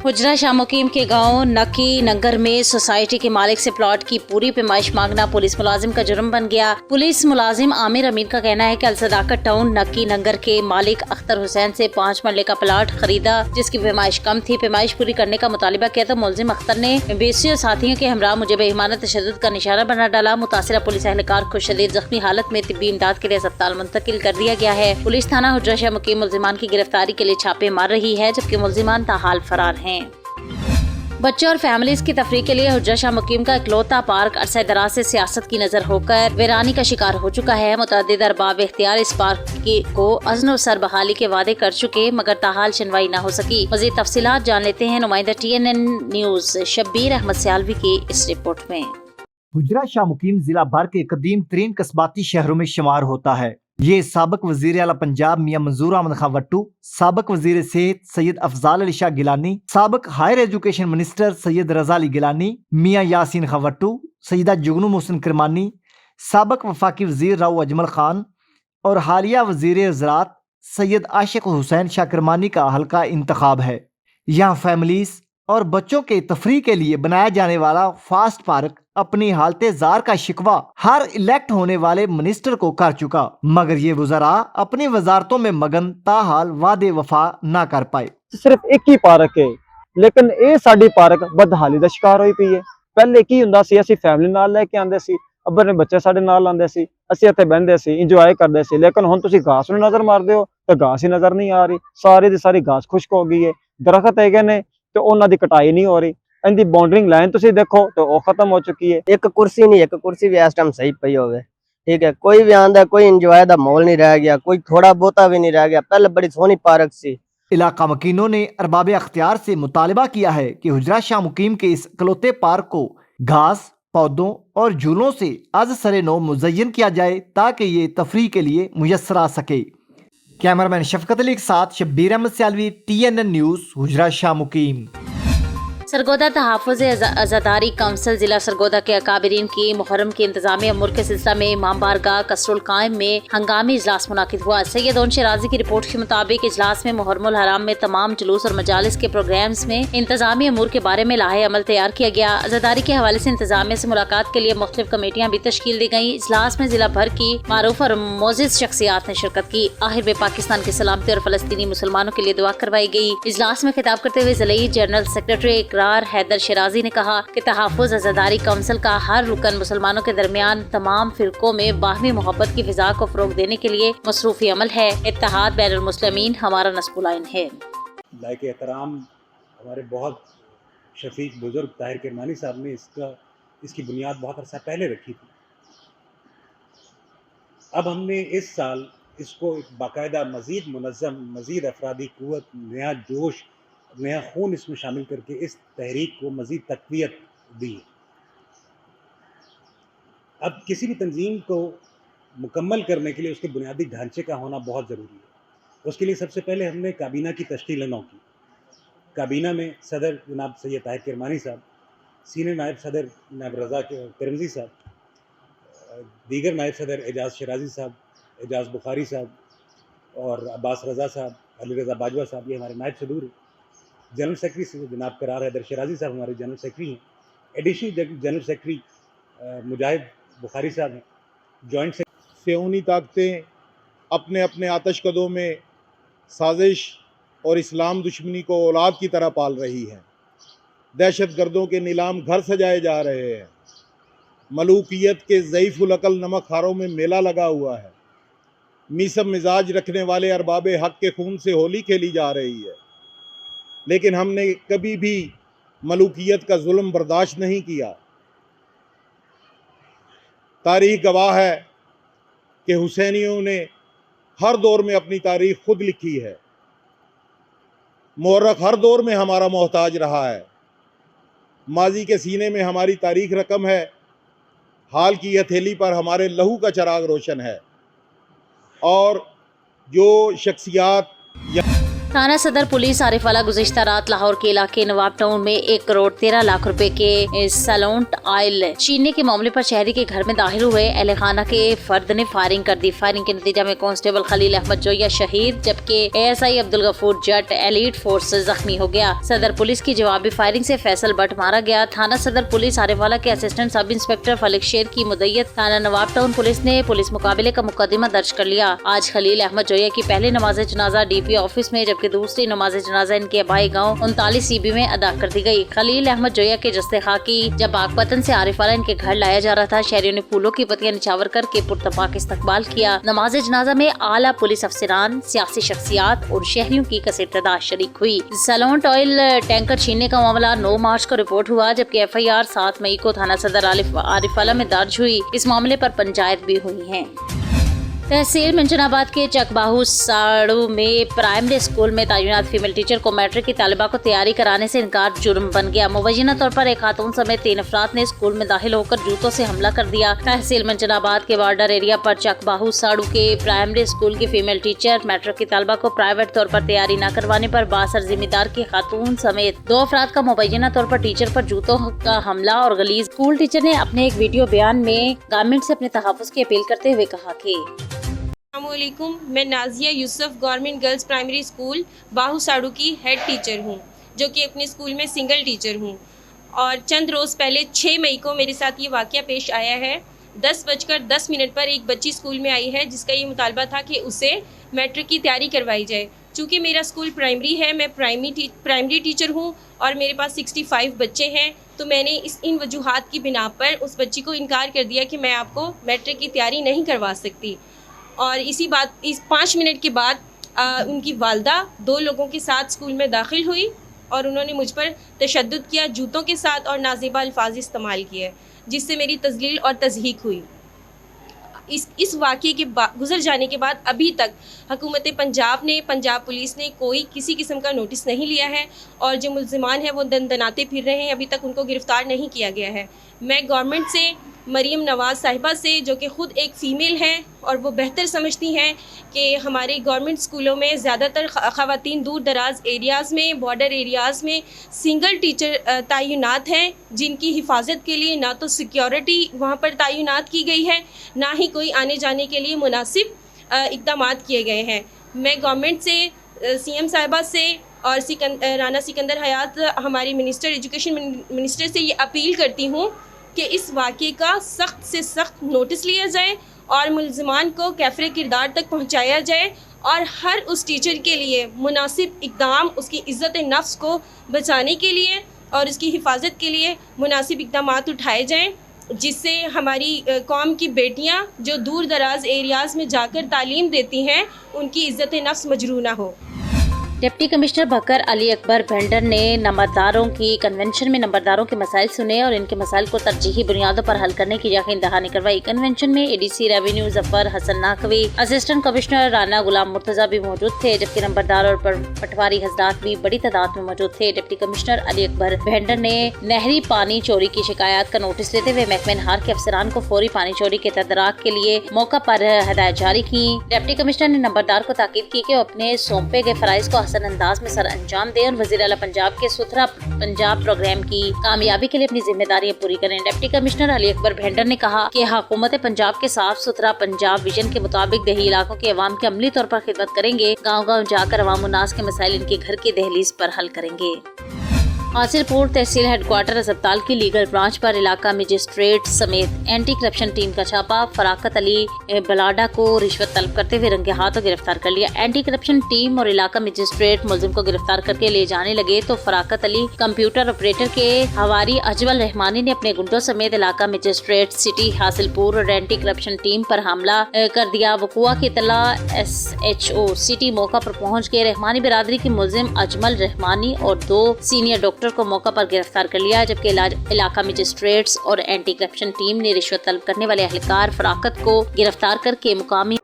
हुजरा शाह मुकीम के गांव नकी नंगर में सोसाइटी के मालिक से प्लॉट की पूरी पैमाइश मांगना पुलिस मुलाजिम का जुर्म बन गया। पुलिस मुलाजिम आमिर अमीन का कहना है कि अलसदाकत टाउन नकी नंगर के मालिक अख्तर हुसैन से 5 मरले का प्लॉट खरीदा जिसकी पैमाइश कम थी। पैमाइश पूरी करने का मुतालिबा किया तो मुलजिम अख्तर ने बेसी और साथियों के हमरा मुझे बेईमाना तशद्दुद का निशाना बना डाला। मुतासिरा पुलिस एहलकार को शदीद जख्मी हालत में तिब्बी इमदाद के लिए अस्पताल मुंतकिल कर दिया गया है। पुलिस थाना हुजरा शाह मुकीम मुलजिमान की गिरफ्तारी के लिए छापे मार रही है, जबकि मुलजिमान ताहाल फरार हैं। बच्चों और फैमिलीज की तफरीह के लिए हुजरा शाह मुकीम का इकलौता पार्क अरसा दराज से सियासत की नजर होकर वीरानी का शिकार हो चुका है। मुतअद्दिद अरबाब इख्तियार इस पार्क को अज़्न सर बहाली के वादे कर चुके मगर ताहाल सुनवाई न हो सकी। मज़ीद तफसीलात जान लेते हैं नुमाइंदा TNN न्यूज शब्बीर अहमद सियालवी की इस रिपोर्ट में। हुजरा शाह मुकीम जिला भर के कदीम तरीन कस्बाती शहरों में शुमार होता है। ये साबिक वजीर आला पंजाब मियां मंजूर अहमद खां वट्टू, साबिक वजीर सेहत सैयद अफजाल अली शाह गिलानी, साबिक हायर एजुकेशन मिनिस्टर सैयद रजा अली गिलानी, मियां यासीन खां वट्टू, सैयदा जुगनू मोहसिन किरमानी, साबिक वफाकी वजीर राव अजमल खान और हालिया वजीर ज़राअत सैयद आशिक हुसैन शाह किरमानी का हल्का इंतखाब है। यहाँ फैमिलीज और बच्चों के तफरीह के लिए बनाया जाने वाला फास्ट पार्क अपनी हालते जार का शिकवा हर इलेक्ट होने वाले मिनिस्टर को कर चुका, मगर ये वज़रा अपनी वजारतों में मगन ताहाल वादे वफा ना कर पाए। सिर्फ एक ही पार्क है, लेकिन ये साडी पार्क बदहाली का शिकार हुई पई है। पहले की हुंदा सी, असीं फैमिली नाल लेके आंदे सी, अब्बर ने बच्चे साडे नाल आंदे सी, असीं इत्थे बहिंदे सी, इंजॉय करदे सी। लेकिन हुण तुसीं घास नूं नज़र मारदे हो तो घास ही नज़र नहीं आ रही, सारी दी सारी घास खुश्क हो गई है। दरखत हैगे ने तो उन्हां दी कटाई नहीं हो रही। इनकी बाउंड्रिंग लाइन तुसीं देखो तो वो खत्म हो चुकी है। एक कुर्सी नहीं, एक कुर्सी भी इस टाइम सही पई होवे, ठीक है। कोई भी आंदा, कोई इंजॉय दा माहौल नहीं रह गया, कोई थोड़ा बहुता भी नहीं रह गया। पहले बड़ी सोहनी पार्क सी। इलाका मकीनों ने अरबाब अख्तियार से मुतालबा किया है कि हुजरा शाह मुकीम के इस इकलौते पार्क को घास, पौधों और झूलों से आज सरे नौ मुज़य्यन किया जाए ताकि ये तफरीह के लिए मुयस्सर आ सके। कैमरामैन शफकत अली के साथ शब्बीर अहमद सियालवी, TNN न्यूज़, हुजरा शाह मुकीम। सरगोदा तहफ़्फ़ुज़ अज़ादारी काउंसिल जिला सरगोदा के अकाबिरीन की मुहर्रम के इंतजामी अमूर के सिलसिला में इमाम बारगाह कसरुल कायम में हंगामी इजलास मुनाकिद हुआ। सैयद ओन शराजी की रिपोर्ट के मुताबिक इजलास में मुहर्रमुल हराम में तमाम जुलूस और मजालिस के प्रोग्राम्स में इंतजामी अमूर के बारे में लाहे अमल तैयार किया गया। अज़ादारी के हवाले से इंतजामिया से मुलाकात के लिए मुख्तलिफ कमेटियाँ भी तश्कील दी गयी। इजलास में जिला भर की मारूफ और मोजिज़ शख्सियात ने शिरकत की। आखिर में पाकिस्तान की सलामती और फलस्तीनी मुसलमानों के लिए दुआ करवाई गई। इजलास में खिताब करते हुए ज़िले जनरल सेक्रेटरी हैदर शराजी ने कहा कि तहफ़्फ़ुज़ अज़ादारी काउंसिल का हर रुकन मुसलमानों के दरमियान तमाम फिरकों में बाहमी मोहब्बत की फिजा को फरोग देने के लिए मसरूफ़ी अमल है। इत्तेहाद बैनुल मुस्लिमीन हमारा नस्बुल-आइन है। लायक एहतराम हमारे बहुत शफीक बुजुर्ग ताहिर किरमानी साहब ने इसकी बुनियाद बहुत अरसा पहले रखी थी। अब हमने इस साल इसको एक बाकायदा मज़ीद मुनज़्ज़म, मज़ीद अफरादी क़ुव्वत, नया जोश, नया खून इसमें शामिल करके इस तहरीक को मज़ीद तक़वियत दी। अब किसी भी तंजीम को मुकम्मल करने के लिए उसके बुनियादी ढांचे का होना बहुत ज़रूरी है। उसके लिए सबसे पहले हमने काबीना की तश्कील नौ की। काबीना में सदर जनाब सैयद ताहिर किरमानी साहब, सीनियर नायब सदर जनाब रज़ा तिरमिज़ी साहब, दीगर नायब सदर एजाज़ शराजी साहब, एजाज़ बुखारी साहब और अब्बास रज़ा साहब, अली रज़ा बाजवा साहब, ये हमारे नायब सदूर हैं। जनरल सेक्रेटरी से जनाब करार हैदर शराजी साहब हमारे जनरल सेक्रेटरी हैं। एडिशनल जनरल सेक्रेटरी मुजाहिद बुखारी साहब हैं। जॉइंट सेऊनी ताकतें अपने अपने आतशकदों में साजिश और इस्लाम दुश्मनी को औलाद की तरह पाल रही हैं। दहशत गर्दों के नीलाम घर सजाए जा रहे हैं। मलूकियत के ज़ईफ़ुल अक़ल नमक खारों में मेला लगा हुआ है। मीसम मिजाज रखने वाले अरबाब हक़ के खून से होली खेली जा रही है। लेकिन हमने कभी भी मलूकियत का जुल्म बर्दाश्त नहीं किया। तारीख़ गवाह है कि हुसैनियों ने हर दौर में अपनी तारीख़ खुद लिखी है। मुअर्रख हर दौर में हमारा मोहताज रहा है। माजी के सीने में हमारी तारीख़ रकम है। हाल की हथेली पर हमारे लहू का चराग रोशन है। और जो शख्सियात थाना सदर पुलिस आरिफवाला गुज़िश्ता रात लाहौर के इलाके नवाब टाउन में 1 करोड़ 13 लाख रुपए के सलोंट ऑयल छीनने के मामले पर शहरी के घर में दाखिल हुए अहले खाना के फर्द ने फायरिंग कर दी। फायरिंग के नतीजा में कांस्टेबल खलील अहमद जोया शहीद जबकि ASI अब्दुल गफूर जट एलीट फोर्स जख्मी हो गया। सदर पुलिस की जवाबी फायरिंग से फैसल बट मारा गया। थाना सदर पुलिस आरिफवाला के असिस्टेंट सब इंस्पेक्टर फलिक शेर की मुद्दत थाना नवाब टाउन पुलिस ने पुलिस मुकाबले का मुकदमा दर्ज कर लिया। आज खलील अहमद जोया की पहली नमाज जनाजा DP ऑफिस में जबकि दूसरी नमाज जनाजा इनके आबाई गाँव 39 CB में अदा कर दी गई। खलील अहमद जोया के जस्ते खाकी जब बागपतन से आरिफवाला इनके घर लाया जा रहा था, शहरियों ने फूलों की पत्तियां निछावर करके पुरतपाक इस्तकबाल किया। नमाज जनाजा में आला पुलिस अफसरान, सियासी शख्सियात और शहरियों की कसीर तादाद शरीक हुई। सलोंट ऑयल टैंकर छीनने का मामला 9 मार्च को रिपोर्ट हुआ जबकि FIR 7 मई को थाना सदर आरिफवाला में दर्ज हुई। इस मामले पर पंचायत भी हुई है। तहसील मंजनाबाद के चकबाहू साड़ू में प्राइमरी स्कूल में तैनात फीमेल टीचर को मैट्रिक की तालिबा को तैयारी कराने से इनकार जुर्म बन गया। मुबैना तौर पर एक खातून समेत 3 अफराद ने स्कूल में दाखिल होकर जूतों से हमला कर दिया। तहसील मंजनाबाद के बॉर्डर एरिया पर चकबाहू साड़ू के प्राइमरी स्कूल की फीमेल टीचर मैट्रिक की तालिबा को प्राइवेट तौर पर तैयारी न करवाने पर बासर जिम्मेदार की खातून समेत 2 अफराद का मुबैना तौर पर टीचर पर जूतों का हमला और गलीज। स्कूल टीचर ने अपने एक वीडियो बयान में गवर्नमेंट से अपने तहफ़्फ़ुज़ की अपील करते हुए कहा कि अस्सलामुअलैकुम, मैं Nazia Yusuf government girls primary school Bahu Sadu की हेड टीचर हूँ, जो कि अपने स्कूल में सिंगल टीचर हूँ। और चंद रोज़ पहले 6 मई को मेरे साथ ये वाक़या पेश आया है। 10:10 पर एक बच्ची स्कूल में आई है जिसका ये मुतालबा था कि उसे मैट्रिक की तैयारी करवाई जाए। चूँकि मेरा स्कूल प्राइमरी है, मैं प्राइमरी टीचर हूँ और मेरे पास 65 बच्चे हैं, तो मैंने इन वजूहात की बिना पर उस बच्ची को इनकार कर दिया कि मैं आपको मैट्रिक की तैयारी नहीं करवा सकती। और इस 5 मिनट के बाद उनकी वालदा 2 लोगों के साथ स्कूल में दाखिल हुई और उन्होंने मुझ पर तशद्दुद किया, जूतों के साथ और नाज़ेबा अल्फाज इस्तेमाल किए, जिससे मेरी तज़लील और तज़हीक हुई। इस वाक़े के गुजर जाने के बाद अभी तक हुकूमत पंजाब पुलिस ने कोई किसी किस्म का नोटिस नहीं लिया है और जो मुल्ज़िमान हैं वो दनदनाते फिर रहे हैं, अभी तक उनको गिरफ़्तार नहीं किया गया है। मैं गवर्नमेंट से, मरीम नवाज़ साहिबा से, जो कि ख़ुद एक फ़ीमेल हैं और वो बेहतर समझती हैं कि हमारे गवर्नमेंट स्कूलों में ज़्यादातर ख़वातीन दूर दराज एरियाज़ में, बॉर्डर एरियाज़ में सिंगल टीचर तैनात हैं, जिनकी हिफाजत के लिए ना तो सिक्योरिटी वहाँ पर तैनात की गई है, ना ही कोई आने जाने के लिए मुनासिब इक़दामात किए गए हैं। मैं गवर्नमेंट से, CM साहिबा से और राना सिकंदर हयात हमारी एजुकेशन मिनिस्टर से ये अपील करती हूँ कि इस वाक़े का सख्त से सख्त नोटिस लिया जाए और मुल्ज़िमान को कैफ़रे किरदार तक पहुँचाया जाए और हर उस टीचर के लिए मुनासिब इक़दाम, उसकी इज़्ज़त नफ्स को बचाने के लिए और उसकी हिफाजत के लिए मुनासिब इक़दामात उठाए जाएँ, जिससे हमारी कौम की बेटियाँ जो दूर दराज एरियाज़ में जाकर तालीम देती हैं, उनकी इज़्ज़त नफ्स मजरूह ना हो। डिप्टी कमिश्नर बकर अली अकबर भेंडर ने नंबरदारों की कन्वेंशन में नंबरदारों के मसाइल सुने और इनके मसाइल को तरजीही बुनियादों पर हल करने की यकीन दहानी करवाई। कन्वेंशन में ADC revenue Zafar Hasan Naqvi, assistant commissioner Rana Ghulam Murtaza भी मौजूद थे, जबकि नंबरदार और पटवारी हजरात भी बड़ी तादाद में मौजूद थे। Deputy commissioner Ali Akbar vendor ने नहरी पानी चोरी की शिकायत का नोटिस लेते हुए महकमे नहार के अफसरान को फौरी पानी चोरी के तदराक के लिए मौका पर हिदायत जारी की। डिप्टी कमिश्नर ने नंबरदार को ताकीद की कि अपने सौंपे गए फराइज को अंदाज में सर अंजाम दें और वज़ीर आला पंजाब के सुथरा पंजाब प्रोग्राम की कामयाबी के लिए अपनी जिम्मेदारियां पूरी करें। Deputy commissioner Ali Akbar vendor ने कहा कि हुकूमत पंजाब के साफ सुथरा पंजाब विजन के मुताबिक देही इलाकों के अवाम की अमली तौर पर खिदमत करेंगे। गाँव-गाँव जाकर अवाम उन्नास के मसाइल इनके घर की दहलीज पर हल करेंगे। हासिलपुर तहसील हेडक्वार्टर अस्पताल की लीगल ब्रांच पर इलाका मजिस्ट्रेट समेत एंटी करप्शन टीम का छापा। फराकत अली बलाडा को रिश्वत तलब करते हुए रंगे हाथों गिरफ्तार कर लिया। एंटी करप्शन टीम और इलाका मजिस्ट्रेट मुलजिम को गिरफ्तार करके ले जाने लगे तो फराकत अली कंप्यूटर ऑपरेटर के हवारी अजमल रहमानी ने अपने गुंडों समेत इलाका मजिस्ट्रेट सिटी हासिलपुर और एंटी करप्शन टीम पर हमला कर दिया। वकुआ की इतला SHO सिटी मौका पर पहुँच गए। रहमानी बिरादरी के मुलजिम अजमल रहमानी और 2 सीनियर डॉक्टर को मौका पर गिरफ्तार कर लिया, जबकि इलाका मजिस्ट्रेट्स और एंटी करप्शन टीम ने रिश्वत तलब करने वाले अहलकार फराकत को गिरफ्तार करके मुकामी